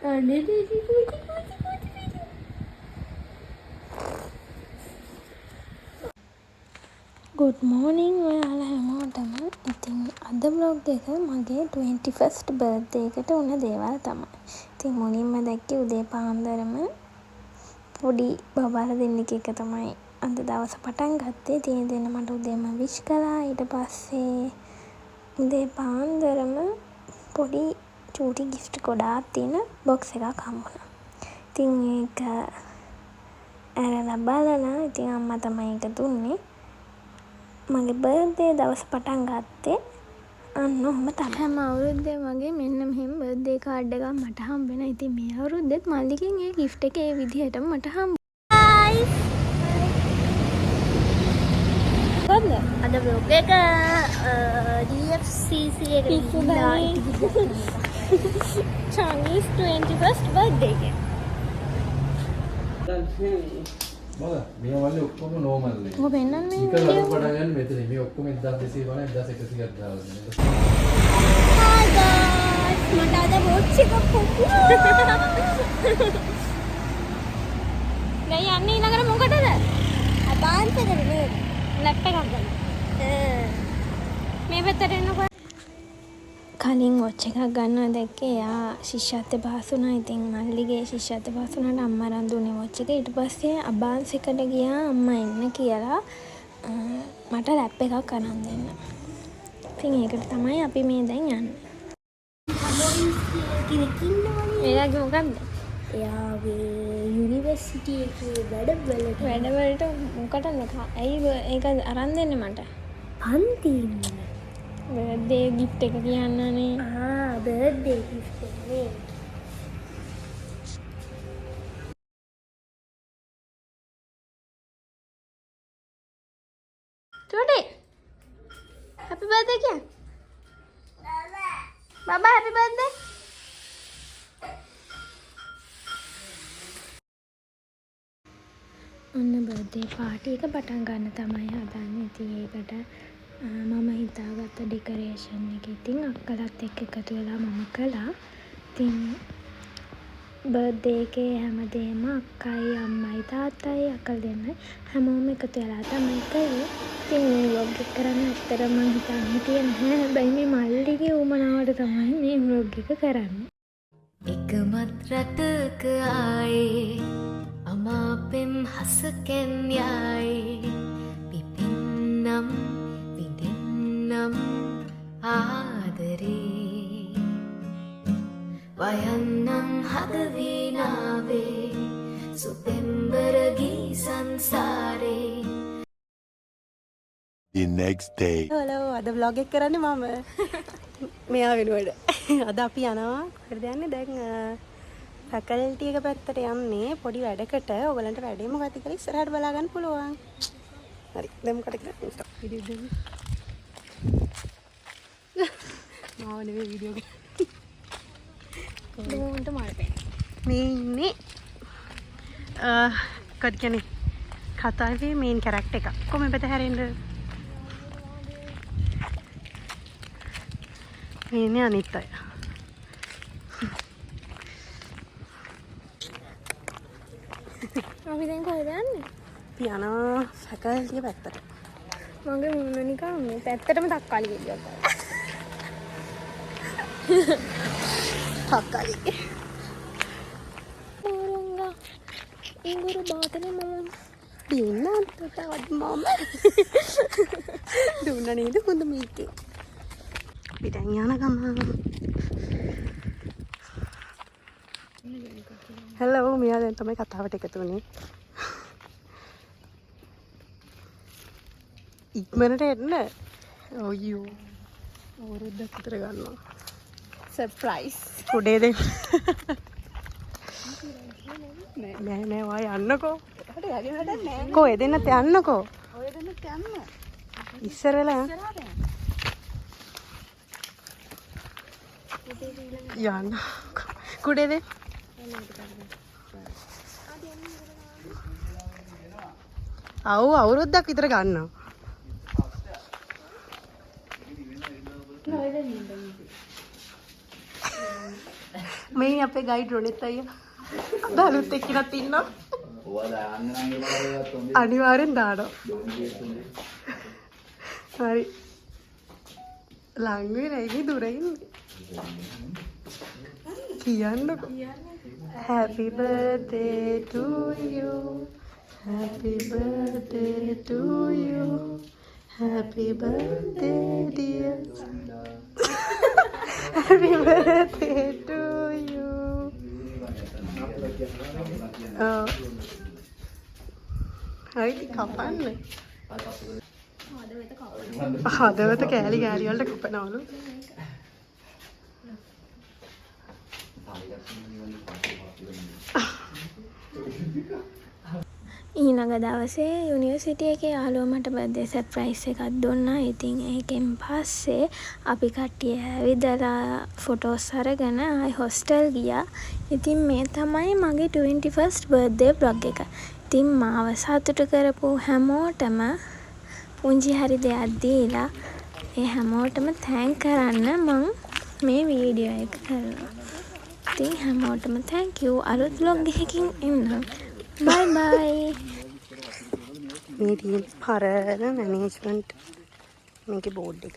good morning ඔයාලා හැමෝටම. ඉතින් අද vlog එක මගේ 21st birthday එකට වුණ දේවල් තමයි. ඉතින් මුලින්ම දැක්කේ උදේ පාන්දරම පොඩි බබාලා දෙන්නෙක් එක තමයි අද දවස පටන් ගත්තේ. ඉතින් දෙන්න මට උදේම විශ් කළා. ඊට පස්සේ උදේ පාන්දරම පොඩි චූටි gift ගොඩාක් තියෙන box එකක් හම්බුණා. ඉතින් ඒක ඇරලා බලලා ඉතින් අම්මා තමයි ඒක දුන්නේ. මගේ බර්ත්ඩේ දවස පටන් ගත්තේ අන්න ඔහම තමයි. හැම අවුරුද්දේ වගේ මෙන්න මෙහෙම බර්ත්ඩේ කාඩ් එකක් මට හම්බ වෙනවා. ඉතින් මේ අවුරුද්දෙත් මල්ලිගෙන් ඒ gift එක ඒ විදිහටම මට හම්බ. අද vlog එක DFCC එක ගිහිල්ලා Chinese 21st birthday එක. බල මේ වලේ ඔක්කොම නෝමල් නේ. ඔබ වෙනන්නේ මේ විකල් වල පටන් ගන්න මෙතන මේ ඔක්කොම 1200 වල 1100ක් දාලා දෙනවා. Hi guys, මට අද වොච් එකක් හම්බුණා. දැන් යන්නේ ඊළඟට මොකටද? අබාන්තකට නේද? ලැප් එකක් ගන්න. මේ පැත්තට එන්නකෝ. කලින් වොච් එකක් ගන්නවා දැක්කේ. එයා ශිෂ්‍යත්ව පාස් වුණා. ඉතින් මල්ලිගේ ශිෂ්‍යත්ව පාස් වුණාට අම්මා අරන් දුන්නේ වොච් එක. ඊට පස්සේ අබාන්ස් එකට ගියා අම්මා එන්න කියලා මට ලැප් එකක් අරන් දෙන්න. ඉතින් ඒකට තමයි අපි මේ දැන් යන්නේ. එයාගේ මොකක්ද? එයාගේ යුනිවර්සිටි එකේ වැඩවලට මොකටද? ඇයි ඒක අරන් දෙන්නේ මට? පන්ති බර්ත්ඩේ gift එක කියන්නනේ. බර්ත්ඩේ gift එක නේ. චූටි happy birthday කියන්න. බබා happy birthday. ඔන්න බර්ත්ඩේ පාටි එක පටන් ගන්න තමයි හදන්නේ. ඉතින් ඒකට මම හිතාගත්ත ඩෙකොරේෂන් එක ඉතින් අක්කලත් එක්ක එකතු වෙලා මම කළා. ඉතින් බර්ත්ඩේ එකේ හැමදේම අක්කයි අම්මයි තාත්තයි අකල් දෙන්නයි හැමෝම එකතු වෙලා තමයි කළේ. ඉතින් මේ vlog එක කරන්න ඇත්තටම මම හිතන්නේ හිටියේ නැහැ. හැබැයි මේ මල්ලිගේ උමනාවට තමයි මේ vlog එක කරන්නේ. එකමත් රටක ආයේ අමාපෙන් හසකෙන් යයි පිපින්නම් විඳින්නම් ආදරේ වයන්නම් හදවීනාවේ සුපෙම්බරගී සංසාරේ. The next day. Hello, අද vlog එක කරන්නේ මම. මෙයා වෙනුවට. අද අපි යනවා කොහෙද යන්නේ දැන් ෆැකල්ටි එක පැත්තට යන්නේ පොඩි වැඩකට. ඔයගලන්ට වැඩේ මොකක්ද කියලා ඉස්සරහට බලා ගන්න පුළුවන්. හරි. දැන් මොකද කරන්නේ? ස්ටොප් වීඩියෝ දෙන්න. මාව නෙවෙයි වීඩියෝ එක. දුන්ට මාරපේ. මේ ඉන්නේ කොහොමද කියන්නේ කතාවේ මේන් කැරක්ටර් එක. කොහොමද පැත්ත හැරෙන්න? මේ ඉන්නේ අනිත් අය. අපි දැන් කොහෙද යන්නේ? යනවා ෆැකල්ටි එක පැත්තට. මගේ මුණ නිකන් මේ පැත්තටම තක්කාලි ගෙඩියක් ගන්න. තක්කාලි. මෝරංගා ඉංගුරු බාතනේ මම දින්න තවත් මම දුන්න නේද හොඳ මේකේ. අපි දැන් යන ගමන්. හෙලෝ මියා දැන් තමයි කතාවට එකතු වුණේ. ඉක්මනට එන්න. ඔයෝ. අවුරුද්දක් විතර ගන්නවා. සර්ප්‍රයිස්. උඩේ දෙන්න. නෑ වා යන්නකෝ. එහට යගේ වැඩක් නෑ. කො එදෙන්නත් යන්නකෝ. ඔය දෙන්නත් යන්න. ඉස්සර වෙලා යන්න. කුඩේ දෙන්න. අවුරුද්දක් විතර ගන්නවා. මේ අපේ ගයිඩ් රොනෙත් අයියා. අදාළුත් එක්කනත් ඉන්නවා. අනිවාර්යෙන් දානවා. හරි. ළඟ වෙලා ඉන්නේ දුර ඉන්නේ. කියන්නකො. Happy birthday to you. Happy birthday to you. Happy birthday dear. Happy birthday to you. Oh. Hari kapan? හදවත කෑලි කෑලි වලට කපනවලු. ඊළඟ දවසේ යුනිවර්සිටි එකේ යාළුවෝ මට බර්ත්ඩේ සර්ප්‍රයිස් එකක් දුන්නා. ඉතින් ඒකෙන් පස්සේ අපි කට්ටිය ඇවිදලා ෆොටෝස් අරගෙන ආයි හොස්ටල් ගියා. ඉතින් මේ තමයි මගේ 21st බර්ත්ඩේ vlog එක. ඉතින් මාව සතුටු කරපු හැමෝටම පුංචි හරි දෙයක් දීලා ඒ හැමෝටම තෑන්ක් කරන්න මම මේ වීඩියෝ එක කරනවා. ඉතින් හැමෝටම thank you. අලුත් vlog එකකින් එන්නම්. Bye bye. මේ ටීම් පරණ මැනේජ්මන්ට් මේකේ බෝඩ් එක.